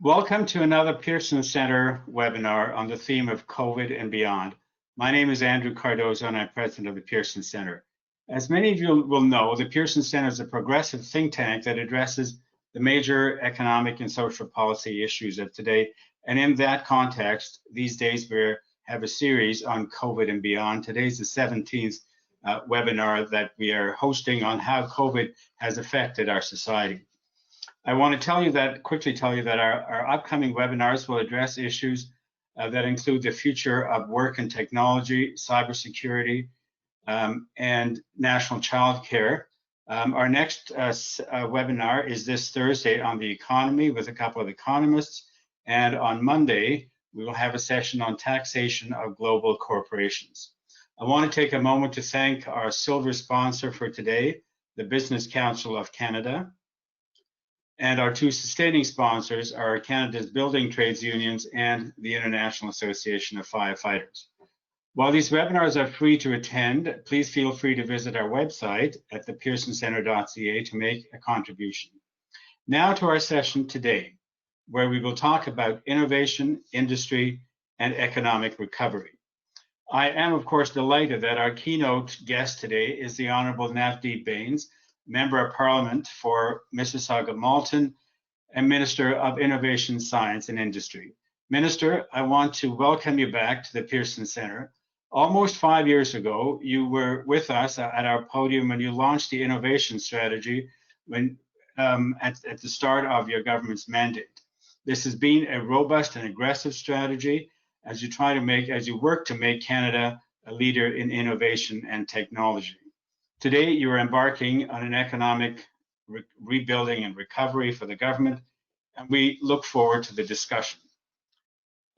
Welcome to another Pearson Center webinar on the theme of COVID and beyond. My name is Andrew Cardozo and I'm president of the Pearson Center. As many of you will know, the Pearson Center is a progressive think tank that addresses the major economic and social policy issues of today. And in that context, these days we have a series on COVID and beyond. Today's the 17th webinar that we are hosting on how COVID has affected our society. I want to quickly tell you that our upcoming webinars will address issues that include the future of work and technology, cybersecurity, and national child care. Our next webinar is this Thursday on the economy with a couple of economists, and on Monday we will have a session on taxation of global corporations. I want to take a moment to thank our silver sponsor for today, the Business Council of Canada. And our two sustaining sponsors are Canada's Building Trades Unions and the International Association of Firefighters. While these webinars are free to attend, please feel free to visit our website at thepearsoncentre.ca to make a contribution. Now to our session today, where we will talk about innovation, industry, and economic recovery. I am, of course, delighted that our keynote guest today is the Honourable Navdeep Bains, Member of Parliament for Mississauga-Malton and Minister of Innovation, Science and Industry. Minister, I want to welcome you back to the Pearson Center. Almost 5 years ago, you were with us at our podium when you launched the innovation strategy at the start of your government's mandate. This has been a robust and aggressive strategy as you work to make Canada a leader in innovation and technology. Today, you are embarking on an economic rebuilding and recovery for the government, and we look forward to the discussion.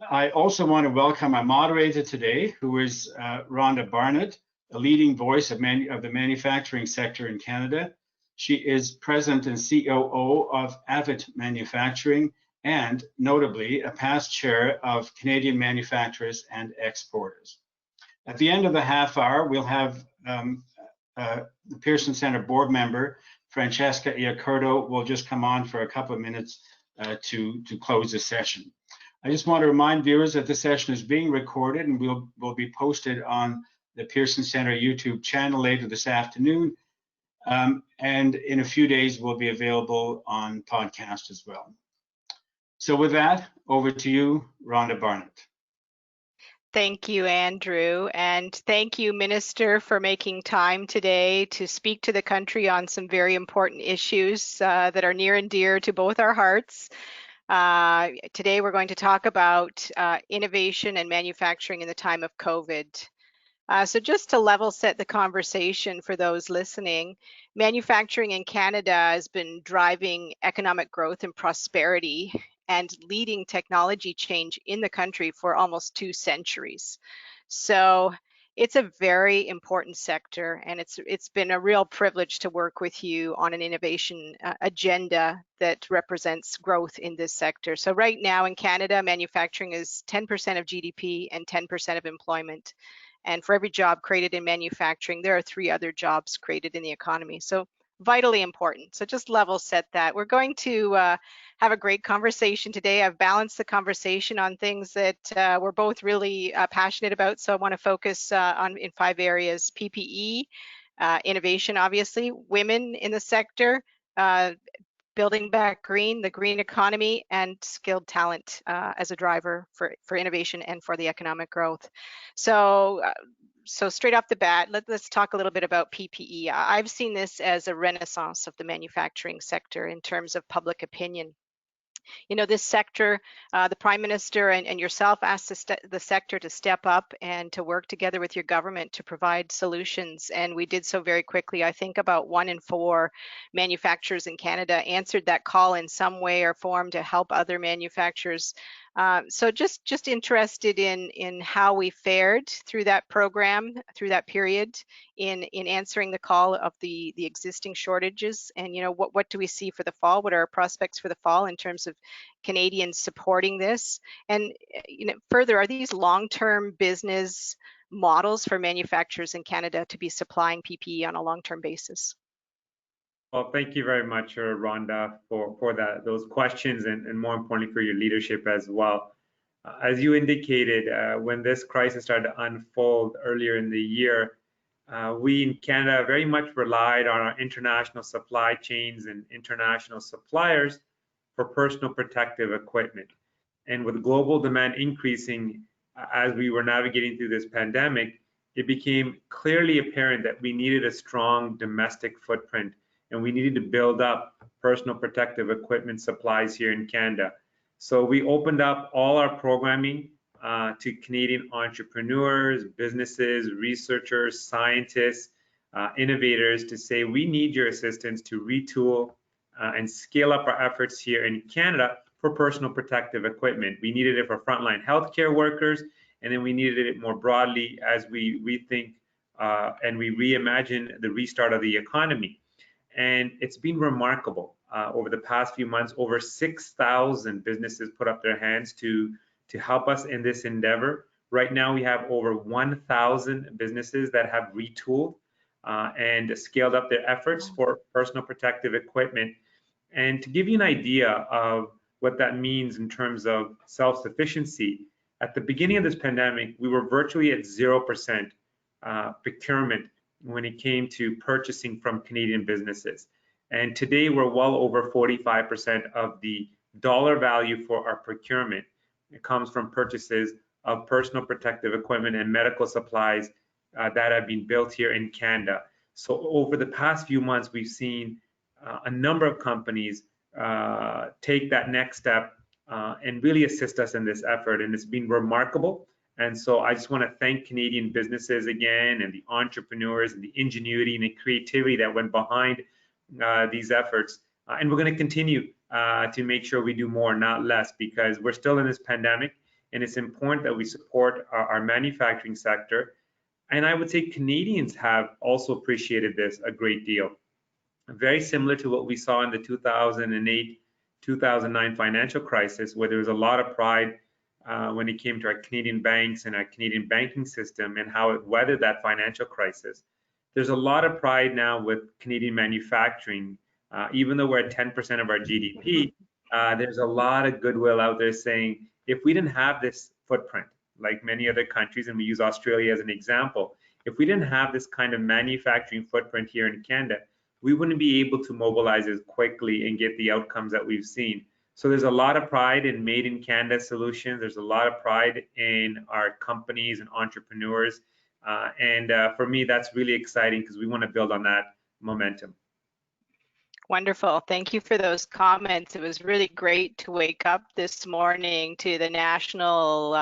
I also want to welcome our moderator today, who is Rhonda Barnet, a leading voice of the manufacturing sector in Canada. She is president and COO of AVIT Manufacturing, and notably a past chair of Canadian Manufacturers and Exporters. At the end of the half hour, we'll have the Pearson Center board member, Francesca Iacurdo, will just come on for a couple of minutes to close the session. I just want to remind viewers that the session is being recorded and will be posted on the Pearson Center YouTube channel later this afternoon. And in a few days, will be available on podcast as well. So with that, over to you, Rhonda Barnet. Thank you, Andrew, and thank you, Minister, for making time today to speak to the country on some very important issues that are near and dear to both our hearts. Today, we're going to talk about innovation and manufacturing in the time of COVID. So just to level set the conversation for those listening, manufacturing in Canada has been driving economic growth and prosperity and leading technology change in the country for almost 2 centuries. So it's a very important sector, and it's been a real privilege to work with you on an innovation agenda that represents growth in this sector. So right now in Canada, manufacturing is 10% of GDP and 10% of employment. And for every job created in manufacturing, there are 3 other jobs created in the economy. So vitally important. So just level set that. We're going to have a great conversation today. I've balanced the conversation on things that we're both really passionate about. So I want to focus in 5 areas: PPE, innovation, obviously, women in the sector, building back green, the green economy, and skilled talent as a driver for innovation and for the economic growth. So straight off the bat, let's talk a little bit about PPE. I've seen this as a renaissance of the manufacturing sector in terms of public opinion. You know, this sector, the Prime Minister and yourself asked the sector to step up and to work together with your government to provide solutions. And we did so very quickly. I think about 1 in 4 manufacturers in Canada answered that call in some way or form to help other manufacturers. So just interested in how we fared through that program, through that period, in answering the call of the existing shortages, and what do we see for the fall? What are our prospects for the fall in terms of Canadians supporting this? And further, are these long-term business models for manufacturers in Canada to be supplying PPE on a long-term basis? Well, thank you very much, Rhonda, for those questions and more importantly for your leadership as well. As you indicated, when this crisis started to unfold earlier in the year, we in Canada very much relied on our international supply chains and international suppliers for personal protective equipment. And with global demand increasing as we were navigating through this pandemic, it became clearly apparent that we needed a strong domestic footprint and we needed to build up personal protective equipment supplies here in Canada. So we opened up all our programming to Canadian entrepreneurs, businesses, researchers, scientists, innovators to say we need your assistance to retool and scale up our efforts here in Canada for personal protective equipment. We needed it for frontline healthcare workers, and then we needed it more broadly as we rethink and we reimagine the restart of the economy. And it's been remarkable. Over the past few months, over 6,000 businesses put up their hands to help us in this endeavor. Right now, we have over 1,000 businesses that have retooled and scaled up their efforts for personal protective equipment. And to give you an idea of what that means in terms of self-sufficiency, at the beginning of this pandemic, we were virtually at 0% procurement when it came to purchasing from Canadian businesses. And today we're well over 45% of the dollar value for our procurement. It comes from purchases of personal protective equipment and medical supplies that have been built here in Canada. So over the past few months, we've seen a number of companies take that next step and really assist us in this effort. And it's been remarkable. And so I just want to thank Canadian businesses again and the entrepreneurs and the ingenuity and the creativity that went behind these efforts. And we're going to continue to make sure we do more, not less, because we're still in this pandemic and it's important that we support our manufacturing sector. And I would say Canadians have also appreciated this a great deal. Very similar to what we saw in the 2008-2009 financial crisis, where there was a lot of pride when it came to our Canadian banks and our Canadian banking system and how it weathered that financial crisis. There's a lot of pride now with Canadian manufacturing. Even though we're at 10% of our GDP, there's a lot of goodwill out there saying, if we didn't have this footprint, like many other countries, and we use Australia as an example, if we didn't have this kind of manufacturing footprint here in Canada, we wouldn't be able to mobilize as quickly and get the outcomes that we've seen. So there's a lot of pride in Made in Canada solutions. There's a lot of pride in our companies and entrepreneurs. For me, that's really exciting because we want to build on that momentum. Wonderful. Thank you for those comments. It was really great to wake up this morning to the national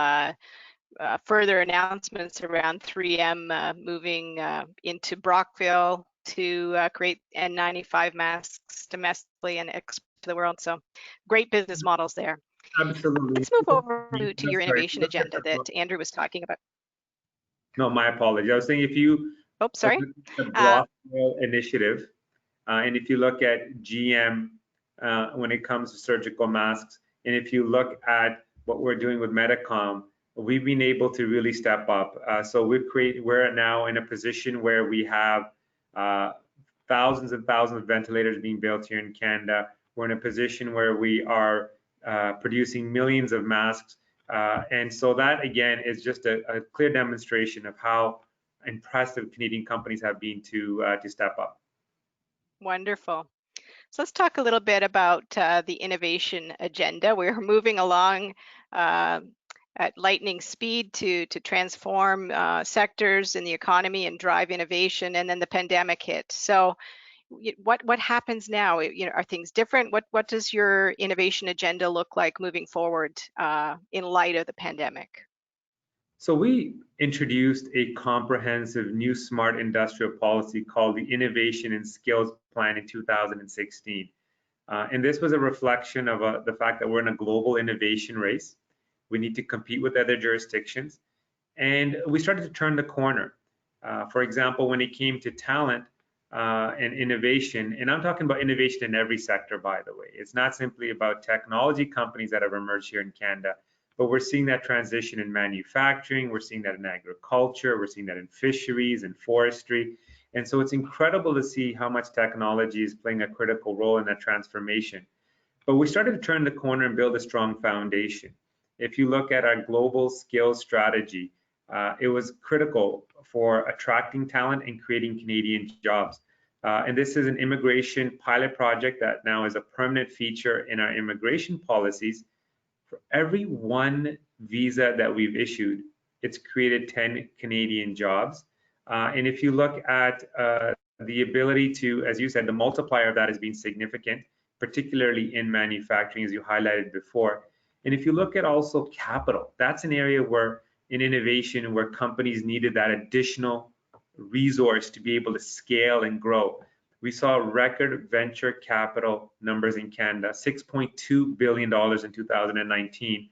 further announcements around 3M moving into Brockville to create N95 masks domestically and export to the world. So great business models there. Absolutely. Let's move over to your innovation agenda that Andrew was talking about. No, my apologies. I was saying if you look at the Brockville initiative, and if you look at GM when it comes to surgical masks, and if you look at what we're doing with Medicom, we've been able to really step up. So we're now in a position where we have thousands and thousands of ventilators being built here in Canada. We're in a position where we are producing millions of masks. And so that, again, is just a clear demonstration of how impressive Canadian companies have been to step up. Wonderful. So let's talk a little bit about the innovation agenda. We're moving along at lightning speed to transform sectors in the economy and drive innovation, and then the pandemic hit. So what happens now? Are things different? What does your innovation agenda look like moving forward in light of the pandemic? So we introduced a comprehensive new smart industrial policy called the Innovation and Skills Plan in 2016. And this was a reflection of the fact that we're in a global innovation race. We need to compete with other jurisdictions. And we started to turn the corner. For example, when it came to talent and innovation, and I'm talking about innovation in every sector, by the way. It's not simply about technology companies that have emerged here in Canada, but we're seeing that transition in manufacturing, we're seeing that in agriculture, we're seeing that in fisheries and forestry. And so it's incredible to see how much technology is playing a critical role in that transformation. But we started to turn the corner and build a strong foundation. If you look at our global skills strategy, it was critical for attracting talent and creating Canadian jobs. And this is an immigration pilot project that now is a permanent feature in our immigration policies. For every one visa that we've issued, it's created 10 Canadian jobs. And if you look at the ability to, as you said, the multiplier of that has been significant, particularly in manufacturing, as you highlighted before. And if you look at also capital, that's an area where in innovation where companies needed that additional resource to be able to scale and grow. We saw record venture capital numbers in Canada, $6.2 billion in 2019.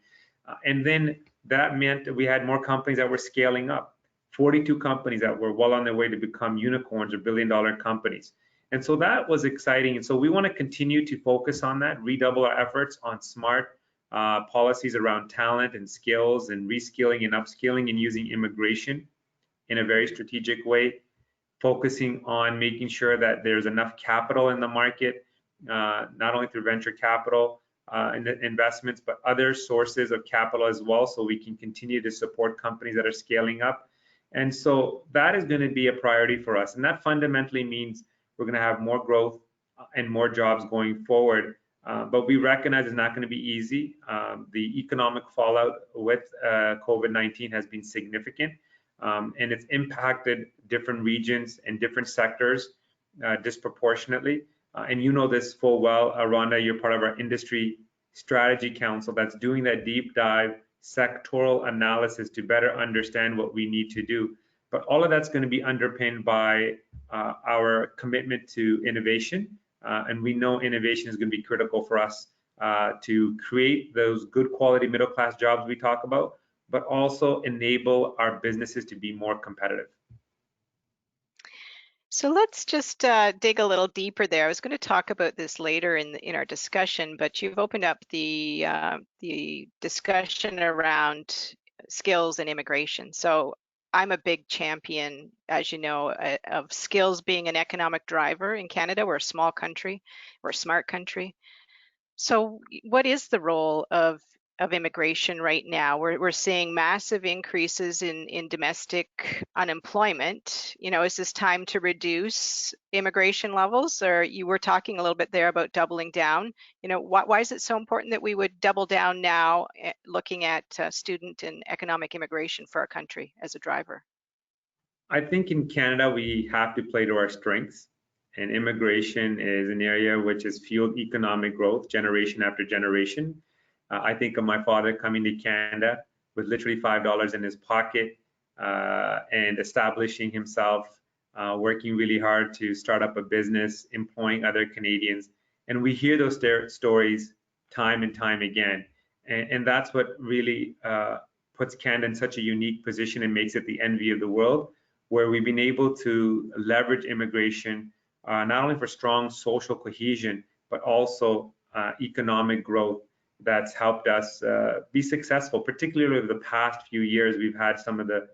And then that meant that we had more companies that were scaling up, 42 companies that were well on their way to become unicorns or billion-dollar companies. And so that was exciting. And so we want to continue to focus on that, redouble our efforts on smart policies around talent and skills and reskilling and upskilling and using immigration in a very strategic way, focusing on making sure that there's enough capital in the market, not only through venture capital investments, but other sources of capital as well, so we can continue to support companies that are scaling up. And so that is going to be a priority for us. And that fundamentally means we're going to have more growth and more jobs going forward. But we recognize it's not going to be easy. The economic fallout with COVID-19 has been significant, and it's impacted different regions and different sectors disproportionately. And you know this full well, Rhonda, you're part of our industry strategy council that's doing that deep dive sectoral analysis to better understand what we need to do. But all of that's going to be underpinned by our commitment to innovation. And we know innovation is going to be critical for us to create those good quality middle class jobs we talk about, but also enable our businesses to be more competitive. So let's just dig a little deeper there. I was going to talk about this later in our discussion, but you've opened up the discussion around skills and immigration. So I'm a big champion, as you know, of skills being an economic driver in Canada. We're a small country, we're a smart country. So what is the role of immigration right now? We're seeing massive increases in domestic unemployment. You know, is this time to reduce immigration levels? Or you were talking a little bit there about doubling down. You know, why is it so important that we would double down now, looking at student and economic immigration for our country as a driver? I think in Canada, we have to play to our strengths. And immigration is an area which has fueled economic growth generation after generation. I think of my father coming to Canada with literally $5 in his pocket and establishing himself, working really hard to start up a business, employing other Canadians. And we hear those stories time and time again. And that's what really puts Canada in such a unique position and makes it the envy of the world, where we've been able to leverage immigration not only for strong social cohesion, but also economic growth that's helped us be successful. Particularly over the past few years, we've had some of the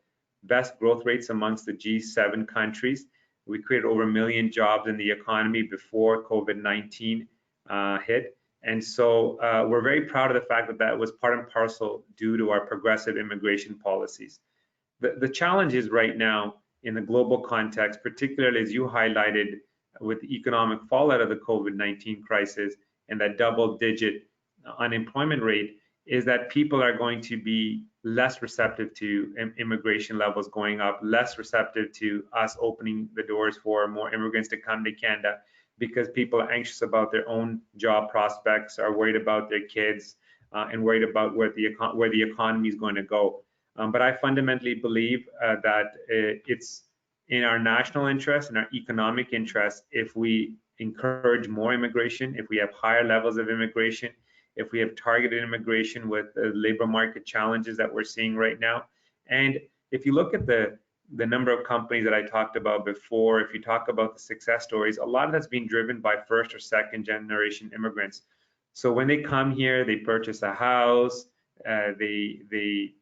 best growth rates amongst the G7 countries. We created over 1 million jobs in the economy before COVID-19 hit. And so we're very proud of the fact that that was part and parcel due to our progressive immigration policies. The challenge is right now in the global context, particularly as you highlighted with the economic fallout of the COVID-19 crisis and that double-digit unemployment rate, is that people are going to be less receptive to immigration levels going up, less receptive to us opening the doors for more immigrants to come to Canada, because people are anxious about their own job prospects, are worried about their kids, and worried about where the economy is going to go. But I fundamentally believe that it's in our national interest and our economic interest if we encourage more immigration, if we have higher levels of immigration, if we have targeted immigration with the labor market challenges that we're seeing right now. And if you look at the number of companies that I talked about before, if you talk about the success stories, a lot of that's being driven by first or second generation immigrants. So when they come here, they purchase a house, they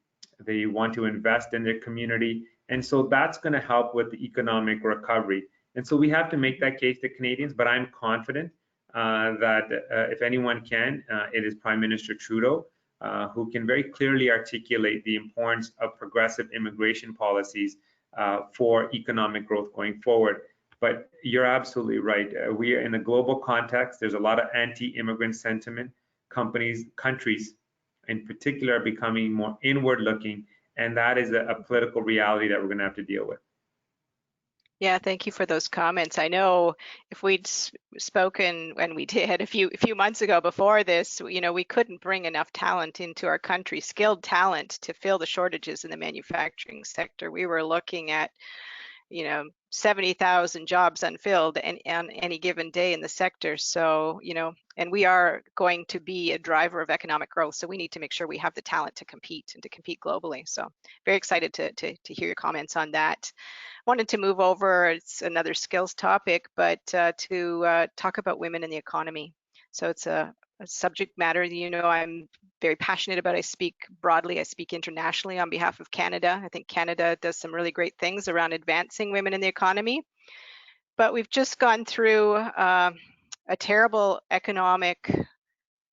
want to invest in their community. And so that's going to help with the economic recovery. And so we have to make that case to Canadians, but I'm confident that if anyone can, it is Prime Minister Trudeau, who can very clearly articulate the importance of progressive immigration policies for economic growth going forward. But you're absolutely right. We are in a global context. There's a lot of anti-immigrant sentiment. Countries in particular are becoming more inward looking, and that is a political reality that we're going to have to deal with. Yeah, thank you for those comments. I know if we'd spoken when we did a few months ago before this, we couldn't bring enough talent into our country, skilled talent, to fill the shortages in the manufacturing sector. We were looking at 70,000 jobs unfilled on any given day in the sector. So, and we are going to be a driver of economic growth. So we need to make sure we have the talent to compete and to compete globally. So very excited to hear your comments on that. Wanted to move over, it's another skills topic, but to talk about women in the economy. So it's a subject matter, I'm very passionate about. I speak broadly, I speak internationally on behalf of Canada. I think Canada does some really great things around advancing women in the economy. But we've just gone through a terrible economic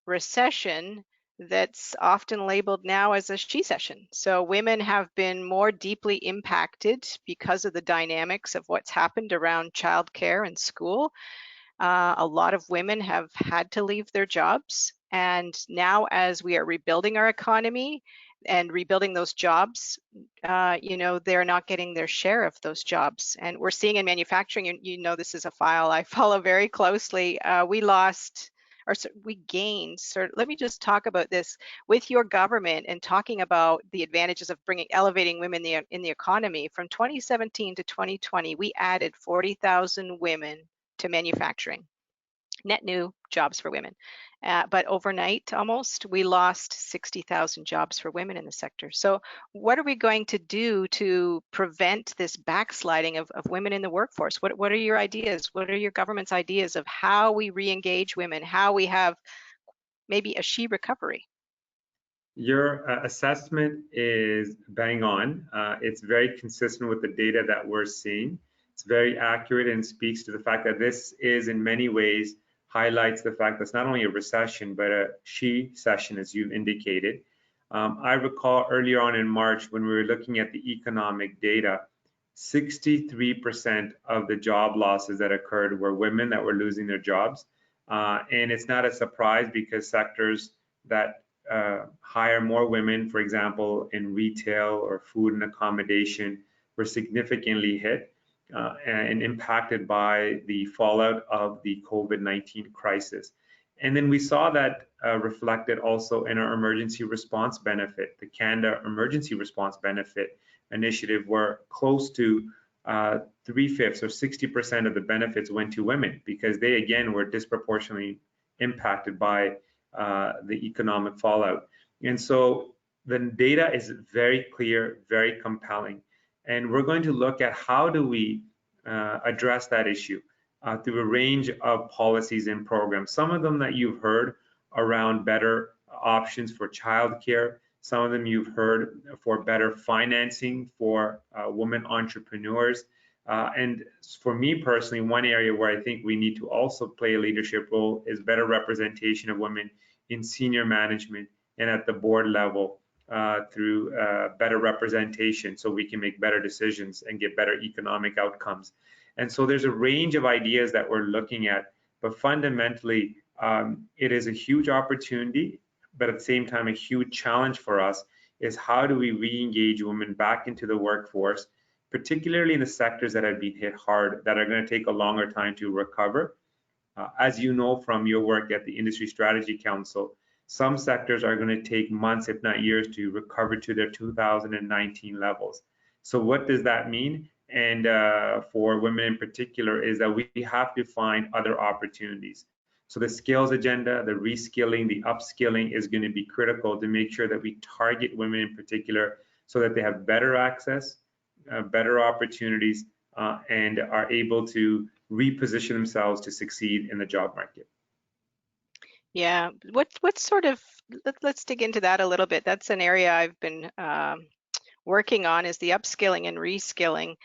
recession that's often labeled now as a she-session. So women have been more deeply impacted because of the dynamics of what's happened around childcare and school. A lot of women have had to leave their jobs. And now as we are rebuilding our economy and rebuilding those jobs, they're not getting their share of those jobs. And we're seeing in manufacturing, this is a file I follow very closely. We gained. So let me just talk about this with your government and talking about the advantages of elevating women in the economy. From 2017 to 2020, we added 40,000 women to manufacturing, net new jobs for women. But overnight, almost, we lost 60,000 jobs for women in the sector. So what are we going to do to prevent this backsliding of women in the workforce? What are your ideas? What are your government's ideas of how we re-engage women, how we have maybe a she recovery? Your assessment is bang on. It's very consistent with the data that we're seeing. It's very accurate and speaks to the fact that this is in many ways highlights the fact that it's not only a recession, but a she-session, as you've indicated. I recall earlier on in March when we were looking at the economic data, 63% of the job losses that occurred were women that were losing their jobs. And it's not a surprise because sectors that hire more women, for example, in retail or food and accommodation, were significantly hit and impacted by the fallout of the COVID-19 crisis. And then we saw that reflected also in our emergency response benefit, the Canada Emergency Response Benefit Initiative, where close to 3/5 or 60% of the benefits went to women because they, again, were disproportionately impacted by the economic fallout. And so the data is very clear, very compelling. And we're going to look at how do we address that issue through a range of policies and programs. Some of them that you've heard around better options for childcare. Some of them you've heard for better financing for women entrepreneurs. And for me personally, one area where I think we need to also play a leadership role is better representation of women in senior management and at the board level through better representation so we can make better decisions and get better economic outcomes. And so there's a range of ideas that we're looking at, but fundamentally it is a huge opportunity, but at the same time a huge challenge for us is how do we re-engage women back into the workforce, particularly in the sectors that have been hit hard, that are going to take a longer time to recover. As you know from your work at the Industry Strategy Council, some sectors are going to take months, if not years, to recover to their 2019 levels. So what does that mean? And for women in particular is that we have to find other opportunities. So the skills agenda, the reskilling, the upskilling is going to be critical to make sure that we target women in particular so that they have better access, better opportunities, and are able to reposition themselves to succeed in the job market. Yeah, what sort of, let's dig into that a little bit. That's an area I've been working on is the upskilling and reskilling.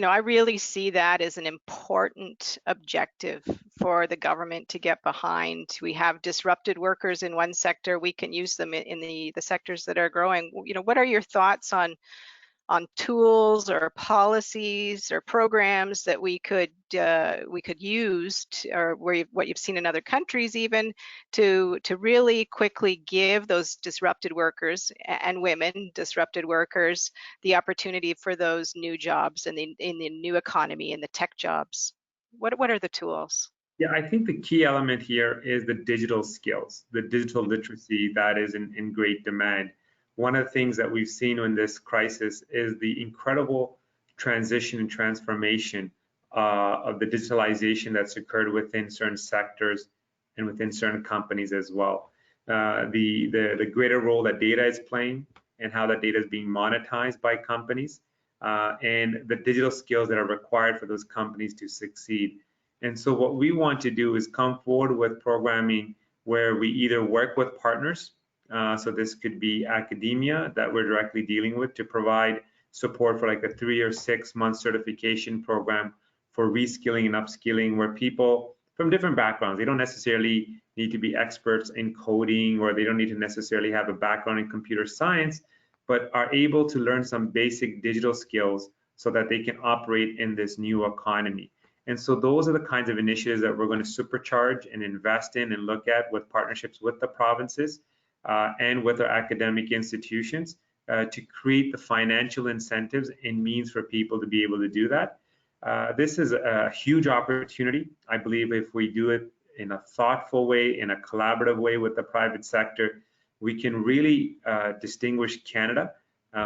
I really see that as an important objective for the government to get behind. We have disrupted workers in one sector, we can use them in the sectors that are growing. What are your thoughts on tools or policies or programs that we could use or what you've seen in other countries even to really quickly give those disrupted workers and women disrupted workers the opportunity for those new jobs in the new economy, in the tech jobs? What are the tools? Yeah, I think the key element here is the digital skills, the digital literacy that is in great demand. One of the things that we've seen in this crisis is the incredible transition and transformation of the digitalization that's occurred within certain sectors and within certain companies as well. The greater role that data is playing and how that data is being monetized by companies, and the digital skills that are required for those companies to succeed. And so what we want to do is come forward with programming where we either work with partners, so this could be academia that we're directly dealing with, to provide support for like a 3 or 6 month certification program for reskilling and upskilling, where people from different backgrounds, they don't necessarily need to be experts in coding, or they don't need to necessarily have a background in computer science, but are able to learn some basic digital skills so that they can operate in this new economy. And so those are the kinds of initiatives that we're going to supercharge and invest in and look at with partnerships with the provinces and with our academic institutions to create the financial incentives and means for people to be able to do that. This is a huge opportunity. I believe if we do it in a thoughtful way, in a collaborative way with the private sector, we can really distinguish Canada.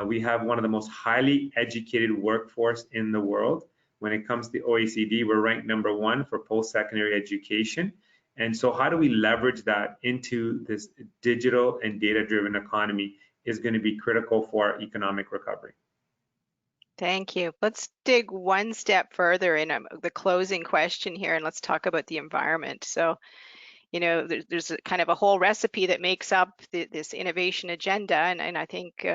We have one of the most highly educated workforce in the world. When it comes to the OECD, we're ranked #1 for post-secondary education. And so how do we leverage that into this digital and data-driven economy is going to be critical for our economic recovery. Thank you. Let's dig one step further in the closing question here, and let's talk about the environment. So, there's a kind of a whole recipe that makes up this innovation agenda, and I think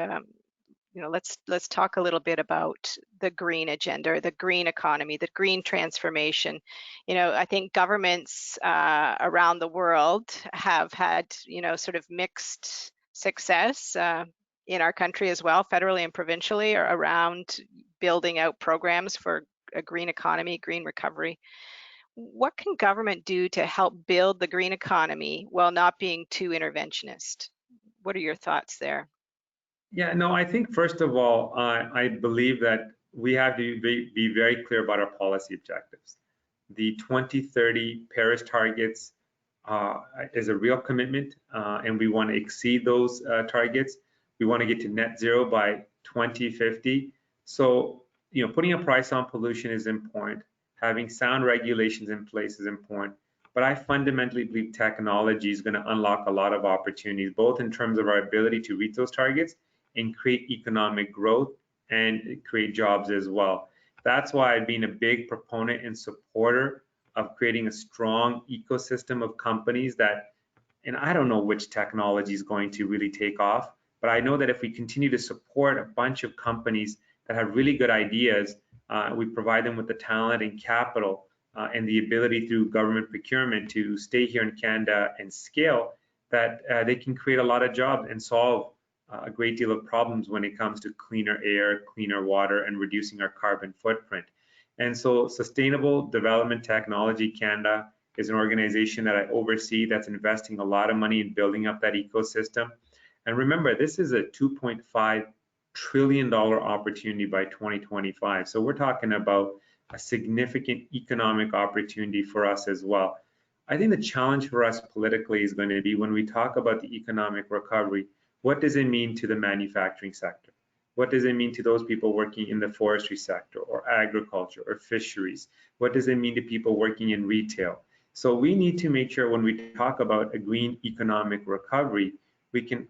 let's talk a little bit about the green agenda, or the green economy, the green transformation. I think governments around the world have had sort of mixed success in our country as well, federally and provincially, or around building out programs for a green economy, green recovery. What can government do to help build the green economy while not being too interventionist? What are your thoughts there? Yeah, no, I think first of all, I believe that we have to be very clear about our policy objectives. The 2030 Paris targets is a real commitment, and we want to exceed those targets. We want to get to net zero by 2050. So, putting a price on pollution is important. Having sound regulations in place is important. But I fundamentally believe technology is going to unlock a lot of opportunities, both in terms of our ability to reach those targets and create economic growth and create jobs as well. That's why I've been a big proponent and supporter of creating a strong ecosystem of companies and I don't know which technology is going to really take off, but I know that if we continue to support a bunch of companies that have really good ideas, we provide them with the talent and capital and the ability through government procurement to stay here in Canada and scale, that they can create a lot of jobs and solve a great deal of problems when it comes to cleaner air, cleaner water, and reducing our carbon footprint. And so Sustainable Development Technology Canada is an organization that I oversee that's investing a lot of money in building up that ecosystem. And remember, this is a $2.5 trillion opportunity by 2025. So we're talking about a significant economic opportunity for us as well. I think the challenge for us politically is going to be, when we talk about the economic recovery, what does it mean to the manufacturing sector? What does it mean to those people working in the forestry sector or agriculture or fisheries? What does it mean to people working in retail? So we need to make sure when we talk about a green economic recovery, we can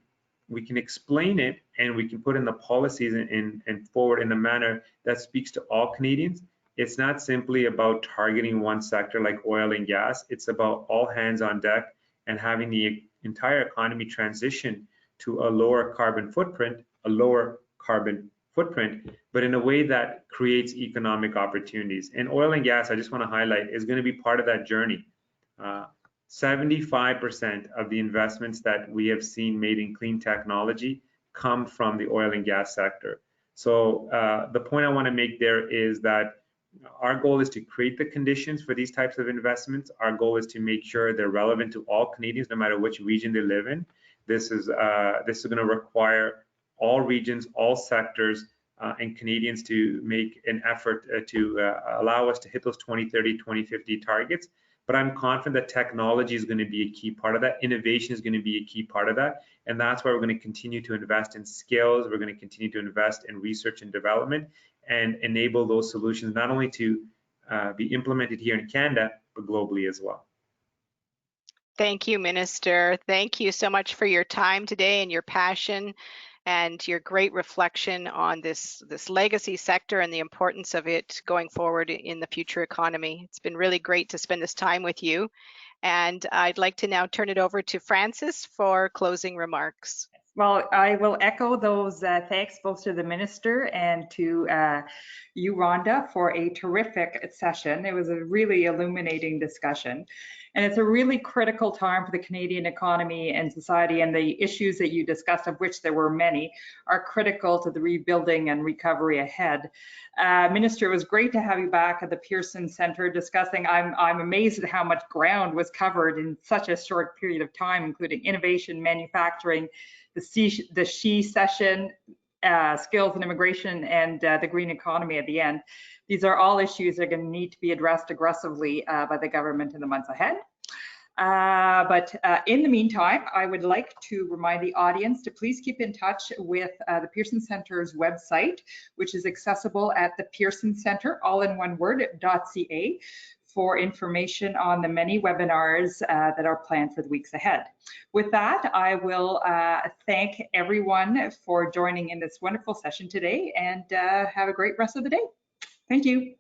explain it and we can put in the policies and forward in a manner that speaks to all Canadians. It's not simply about targeting one sector like oil and gas. It's about all hands on deck and having the entire economy transition to a lower carbon footprint, a lower carbon footprint, but in a way that creates economic opportunities. And oil and gas, I just want to highlight, is going to be part of that journey. 75% of the investments that we have seen made in clean technology come from the oil and gas sector. So the point I want to make there is that our goal is to create the conditions for these types of investments. Our goal is to make sure they're relevant to all Canadians, no matter which region they live in. This is going to require all regions, all sectors, and Canadians to make an effort to allow us to hit those 2030, 2050 targets. But I'm confident that technology is going to be a key part of that. Innovation is going to be a key part of that. And that's why we're going to continue to invest in skills. We're going to continue to invest in research and development and enable those solutions, not only to be implemented here in Canada, but globally as well. Thank you, Minister. Thank you so much for your time today and your passion and your great reflection on this legacy sector and the importance of it going forward in the future economy. It's been really great to spend this time with you. And I'd like to now turn it over to Frances for closing remarks. Well, I will echo those thanks both to the Minister and to you, Rhonda, for a terrific session. It was a really illuminating discussion. And it's a really critical time for the Canadian economy and society, and the issues that you discussed, of which there were many, are critical to the rebuilding and recovery ahead. Minister, it was great to have you back at the Pearson Centre discussing. I'm amazed at how much ground was covered in such a short period of time, including innovation, manufacturing, the SHE session, skills and immigration, and the green economy at the end. These are all issues that are going to need to be addressed aggressively by the government in the months ahead. But in the meantime, I would like to remind the audience to please keep in touch with the Pearson Centre's website, which is accessible at the Pearson Centre, all in one word, .ca, for information on the many webinars that are planned for the weeks ahead. With that, I will thank everyone for joining in this wonderful session today, and have a great rest of the day. Thank you.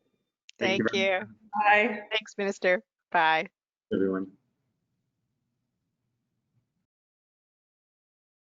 Thank you. Bye. Thanks, Minister. Bye. Everyone.